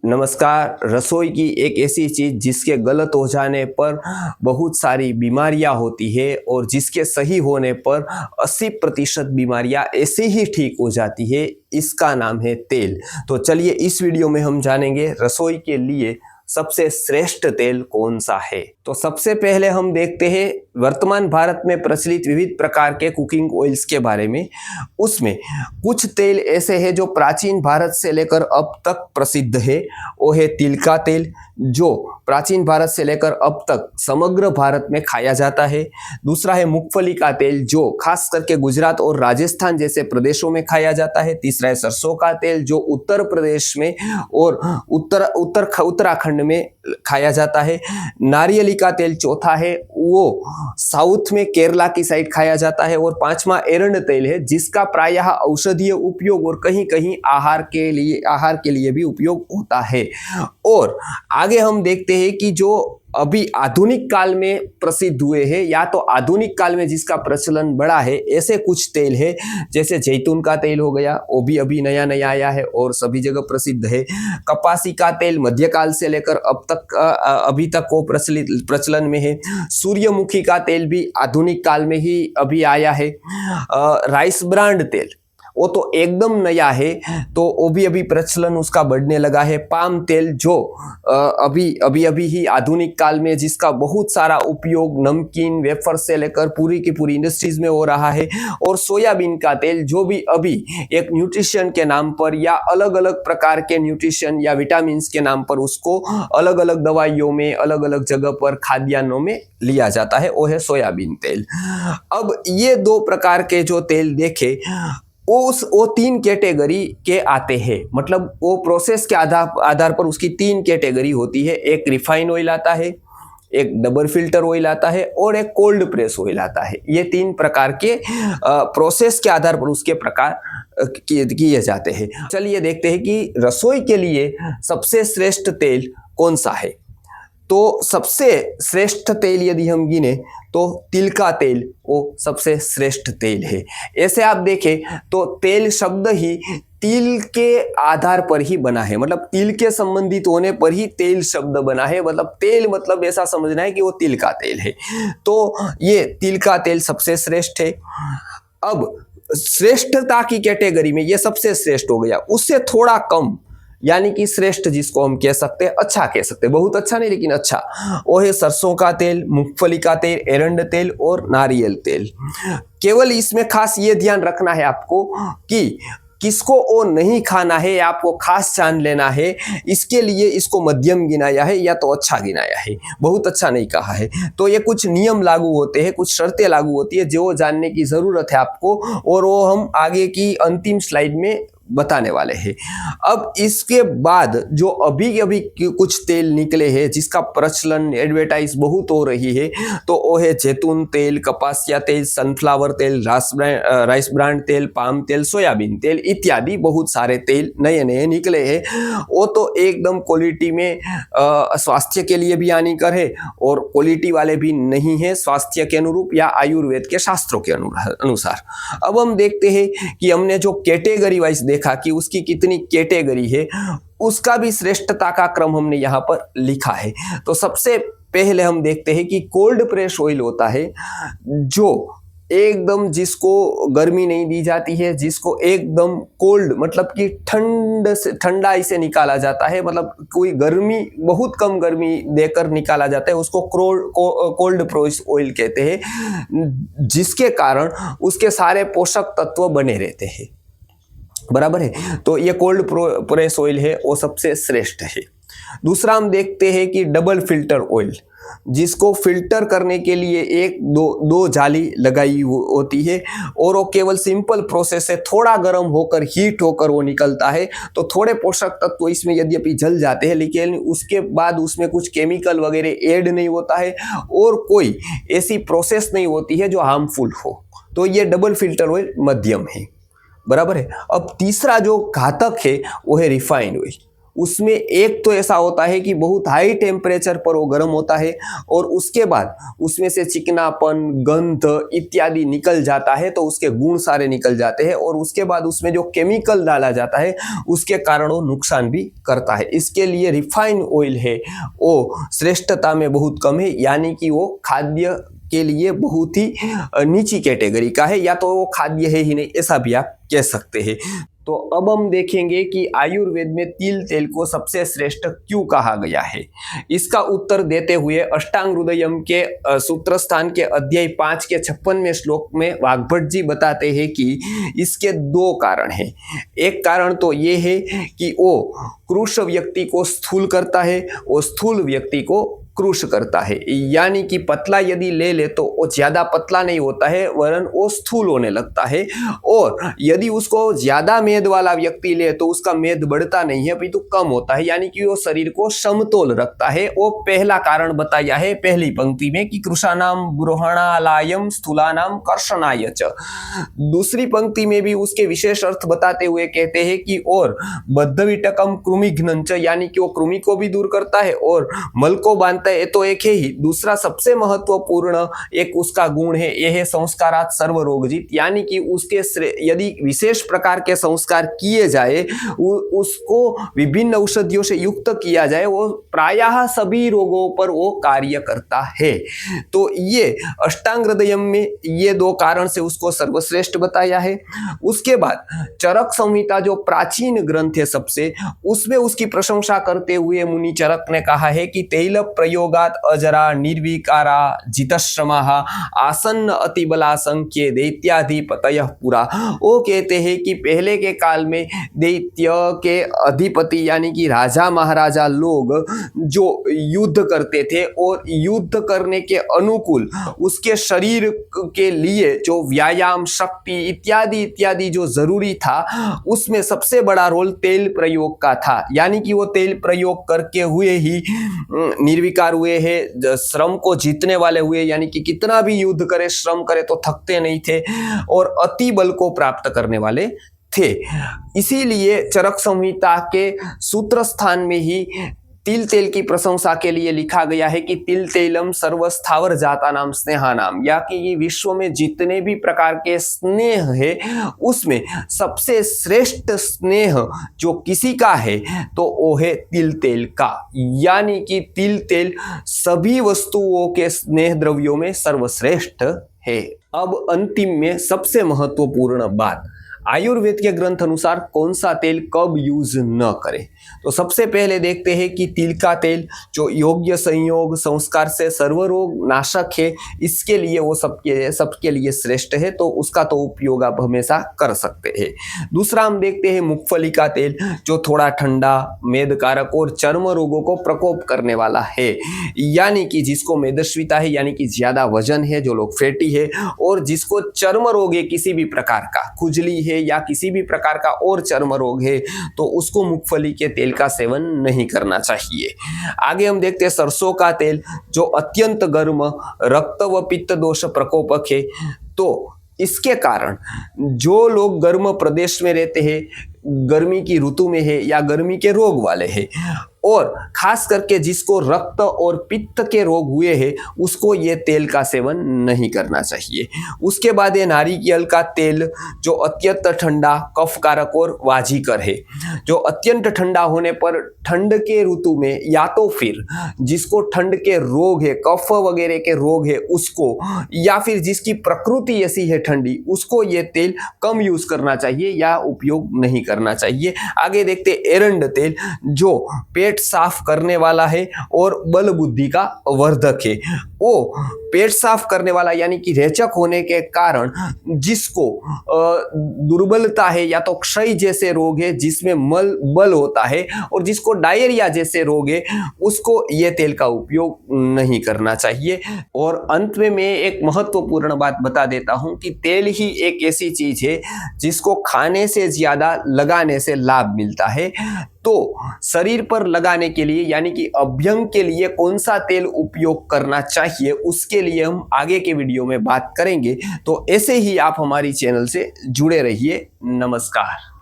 नमस्कार। रसोई की एक ऐसी चीज़ जिसके गलत हो जाने पर बहुत सारी बीमारियां होती है और जिसके सही होने पर 80% बीमारियां ऐसे ही ठीक हो जाती है। इसका नाम है तेल। तो चलिए इस वीडियो में हम जानेंगे रसोई के लिए सबसे श्रेष्ठ तेल कौन सा है। तो सबसे पहले हम देखते हैं वर्तमान भारत में प्रचलित विविध प्रकार के कुकिंग ऑयल्स के बारे में। उसमें कुछ तेल ऐसे हैं जो प्राचीन भारत से लेकर अब तक प्रसिद्ध है। वो है तिल का तेल, जो प्राचीन भारत से लेकर अब तक समग्र भारत में खाया जाता है। दूसरा है मूंगफली का तेल, जो खास करके गुजरात और राजस्थान जैसे प्रदेशों में खाया जाता है। तीसरा है सरसों का तेल, जो उत्तर प्रदेश में और उत्तराखंड में खाया जाता है। नारियली का तेल चौथा है, वो साउथ में केरला की साइड खाया जाता है। और पांचवा एरंड तेल है, जिसका प्रायः औषधीय उपयोग और कहीं कहीं आहार के लिए भी उपयोग होता है। और आगे हम देखते हैं कि जो अभी आधुनिक काल में प्रसिद्ध हुए हैं, या तो आधुनिक काल में जिसका प्रचलन बढ़ा है, ऐसे कुछ तेल है। जैसे जैतून का तेल हो गया, वो भी अभी नया नया आया है और सभी जगह प्रसिद्ध है। कपासी का तेल मध्यकाल से लेकर अब तक अभी तक वो प्रचलन में है। सूर्यमुखी का तेल भी आधुनिक काल में ही अभी आया है। राइस ब्रांड तेल वो तो एकदम नया है, तो वो भी अभी प्रचलन उसका बढ़ने लगा है। पाम तेल, जो अभी ही आधुनिक काल में जिसका बहुत सारा उपयोग नमकीन वेफर से लेकर पूरी की पूरी इंडस्ट्रीज में हो रहा है। और सोयाबीन का तेल, जो भी अभी एक न्यूट्रिशन के नाम पर या अलग अलग प्रकार के न्यूट्रिशन या विटामिन के नाम पर उसको अलग अलग दवाइयों में अलग अलग जगह पर खाद्यान्नों में लिया जाता है, वो है सोयाबीन तेल। अब ये दो प्रकार के जो तेल देखे, वो तीन कैटेगरी के आते हैं। मतलब वो प्रोसेस के आधार पर उसकी तीन कैटेगरी होती है। एक रिफाइन ऑयल आता है, एक डबल फिल्टर ऑयल आता है और एक कोल्ड प्रेस ऑयल आता है। ये तीन प्रकार के प्रोसेस के आधार पर उसके प्रकार किए जाते हैं। चलिए देखते हैं कि रसोई के लिए सबसे श्रेष्ठ तेल कौन सा है। तो सबसे श्रेष्ठ तेल यदि हम गिने तो तिल का तेल वो सबसे श्रेष्ठ तेल है। ऐसे आप देखें तो तेल शब्द ही तिल के आधार पर ही बना है, मतलब तिल के संबंधित होने पर ही तेल शब्द बना है। मतलब तेल मतलब ऐसा समझना है कि वो तिल का तेल है। तो ये तिल का तेल सबसे श्रेष्ठ है। अब श्रेष्ठता की कैटेगरी में ये सबसे श्रेष्ठ हो गया। उससे थोड़ा कम, यानी कि श्रेष्ठ जिसको हम कह सकते हैं, अच्छा कह सकते हैं, बहुत अच्छा नहीं लेकिन अच्छा, वो है सरसों का तेल, मूंगफली का तेल, एरंड तेल और नारियल तेल। केवल इसमें खास ये ध्यान रखना है आपको कि किसको वो नहीं खाना है, आपको खास जान लेना है। इसके लिए इसको मध्यम गिनाया है या तो अच्छा गिनाया है, बहुत अच्छा नहीं कहा है। तो ये कुछ नियम लागू होते हैं, कुछ शर्तें लागू होती है जो जानने की जरूरत है आपको, और वो हम आगे की अंतिम स्लाइड में बताने वाले हैं। अब इसके बाद जो अभी कुछ तेल निकले हैं जिसका प्रचलन एडवर्टाइज बहुत हो रही है, तो वो है जैतून तेल, कपासिया तेल, सनफ्लावर तेल, राइस ब्रांड तेल, पाम तेल, सोयाबीन तेल इत्यादि बहुत सारे तेल नए नए निकले हैं। वो तो एकदम क्वालिटी में स्वास्थ्य के लिए भी हानिकर है और क्वालिटी वाले भी नहीं है स्वास्थ्य के अनुरूप या आयुर्वेद के शास्त्रों के अनुसार। अब हम देखते हैं कि हमने जो कैटेगरी वाइज देखा कि उसकी कितनी कैटेगरी है, उसका भी श्रेष्ठता का क्रम हमने यहाँ पर लिखा है। तो सबसे पहले हम देखते हैं कि कोल्ड प्रेस ऑयल होता है, जो एकदम जिसको गर्मी नहीं दी जाती है, जिसको एकदम कोल्ड मतलब कि ठंडा इसे निकाला जाता है, मतलब कोई गर्मी बहुत कम गर्मी देकर निकाला जाता है, उसको कोल्ड प्रेस ऑयल कहते हैं, जिसके कारण उसके सारे पोषक तत्व बने रहते हैं। बराबर है। तो ये कोल्ड प्रेस ऑयल है, वो सबसे श्रेष्ठ है। दूसरा हम देखते हैं कि डबल फिल्टर ऑयल, जिसको फिल्टर करने के लिए दो जाली लगाई होती है और वो केवल सिंपल प्रोसेस है, थोड़ा गर्म होकर हीट होकर वो निकलता है। तो थोड़े पोषक तत्व इसमें यद्यपि जल जाते हैं, लेकिन उसके बाद उसमें कुछ केमिकल वगैरह ऐड नहीं होता है और कोई ऐसी प्रोसेस नहीं होती है जो हार्मफुल हो। तो ये डबल फिल्टर ऑयल मध्यम है। बराबर है। अब तीसरा जो घातक है वो है रिफाइंड ऑयल। उसमें एक तो ऐसा होता है कि बहुत हाई टेम्परेचर पर वो गर्म होता है और उसके बाद उसमें से चिकनापन, गंध इत्यादि निकल जाता है, तो उसके गुण सारे निकल जाते हैं और उसके बाद उसमें जो केमिकल डाला जाता है उसके कारण वो नुकसान भी करता है। इसके लिए रिफाइंड ऑयल है वो श्रेष्ठता में बहुत कम है, यानी कि वो खाद्य के लिए बहुत ही नीची कैटेगरी का है, या तो वो खाद्य है ही नहीं, ऐसा भी आप कह सकते हैं। तो अब हम देखेंगे कि आयुर्वेद में तिल तेल को सबसे श्रेष्ठ क्यों कहा गया है। इसका उत्तर देते हुए अष्टांग हृदयम के सूत्र स्थान के अध्याय 5 के 56वें श्लोक में वाग्भट जी बताते हैं कि इसके 2 कारण हैं। एक कारण तो ये है कि वो कृश व्यक्ति को स्थूल करता है और स्थूल व्यक्ति को कृश करता है, यानी कि पतला यदि ले ले तो वो ज्यादा पतला नहीं होता है वरन वो स्थूल होने लगता है, और यदि उसको ज्यादा मेद वाला व्यक्ति ले तो उसका मेद बढ़ता नहीं है अपितु कम होता है, यानी कि वो शरीर को समतोल रखता है। वो पहला कारण बताया है पहली पंक्ति में कि कृशानाम ब्रोहणालायम स्थूलानाम कर्षणाय च। दूसरी पंक्ति में भी उसके विशेष अर्थ बताते हुए कहते हैं कि और बद्धविटकम कृमिघ्नंच, यानी कि वो कृमि को भी दूर करता है और मल को बांधता है, तो एक है ही। दूसरा सबसे महत्वपूर्ण एक उसका गुण है, यह है संस्कारात् सर्व रोगजित, यानी कि उसके यदि विशेष प्रकार के संस्कार किए जाए, उसको विभिन्न औषधियों से युक्त किया जाए, वो प्रायः सभी रोगों पर वो कार्य करता है। तो ये अष्टांग हृदयम में ये 2 कारण से उसको सर्वश्रेष्ठ बताया है। उसके बाद चरक संहिता जो प्राचीन ग्रंथ है सबसे, उसमें उसकी प्रशंसा करते हुए मुनि चरक ने कहा है कि तैल प्रयोगात अजरा निर्विकारा जितश्रमः आसन्न अतिबला संख्ये दैत्याधिपतयः पुरा। वो कहते हैं कि पहले के काल में दैत्य के अधिपति यानी कि राजा महाराजा लोग जो युद्ध करते थे और युद्ध करने के अनुकूल उसके शरीर के लिए जो व्यायाम, शक्ति इत्यादि इत्यादि जो जरूरी था, उसमें सबसे बड़ा रोल तेल प्रयोग का था, यानी कि वो तेल प्रयोग करके हुए ही निर्विकार हुए हैं, श्रम को जीतने वाले हुए, यानी कि कितना भी युद्ध करे, श्रम करे तो थकते नहीं थे और अति बल को प्राप्त करने वाले थे। इसीलिए चरक संहिता के सूत्र स्थान में ही तिल तेल की प्रशंसा के लिए लिखा गया है कि तिल तेलम सर्वस्थावर जाता नाम स्नेहानाम, या कि ये विश्व में जितने भी प्रकार के स्नेह है उसमें सबसे श्रेष्ठ स्नेह जो किसी का है तो वो है तिल तेल का, यानी कि तिल तेल सभी वस्तुओं के स्नेह द्रव्यों में सर्वश्रेष्ठ है। अब अंतिम में सबसे महत्वपूर्ण बात, आयुर्वेद के ग्रंथ अनुसार कौन सा तेल कब यूज न करें। तो सबसे पहले देखते हैं कि तिल का तेल जो योग्य संयोग संस्कार से सर्वरोग नाशक है, इसके लिए वो सबके लिए श्रेष्ठ है, तो उसका तो उपयोग आप हमेशा कर सकते हैं। दूसरा हम देखते हैं मूंगफली का तेल जो थोड़ा ठंडा, मेदकारक और चर्म रोगों को प्रकोप करने वाला है, यानी कि जिसको मेदस्विता है यानी कि ज्यादा वजन है, जो लोग फैटी है और जिसको चर्म रोग है, किसी भी प्रकार का खुजली है या किसी भी प्रकार का और चर्म रोग है, तो उसको मूंगफली के तेल का सेवन नहीं करना चाहिए। आगे हम देखते हैं सरसों का तेल जो अत्यंत गर्म, रक्त व पित्त दोष प्रकोपक है, तो इसके कारण जो लोग गर्म प्रदेश में रहते हैं, गर्मी की ऋतु में है या गर्मी के रोग वाले हैं, और खास करके जिसको रक्त और पित्त के रोग हुए हैं, उसको ये तेल का सेवन नहीं करना चाहिए। उसके बाद ये नारिकेल का तेल जो अत्यंत ठंडा, कफकारक और वाजीकर है, जो अत्यंत ठंडा होने पर ठंड के ऋतु में या तो फिर जिसको ठंड के रोग है, कफ वगैरह के रोग है उसको, या फिर जिसकी प्रकृति ऐसी है ठंडी, उसको ये तेल कम यूज करना चाहिए या उपयोग नहीं करना चाहिए। आगे देखते एरंड तेल जो पेट साफ करने वाला है और बल बुद्धि का वर्धक है। वो पेट साफ करने वाला यानी कि रेचक होने के कारण जिसको दुर्बलता है या तो क्षय जैसे रोग है जिसमें मल बल होता है, और जिसको डायरिया जैसे रोग है, उसको ये तेल का उपयोग नहीं करना चाहिए। और अंत में मैं एक महत्वपूर्ण बात बता देता हूं कि तेल ही एक ऐसी चीज है जिसको खाने से ज्यादा लगाने से लाभ मिलता है। तो शरीर पर लगाने के लिए यानी कि अभ्यंग के लिए कौन सा तेल उपयोग करना चाहिए, उसके लिए हम आगे के वीडियो में बात करेंगे। तो ऐसे ही आप हमारी चैनल से जुड़े रहिए। नमस्कार।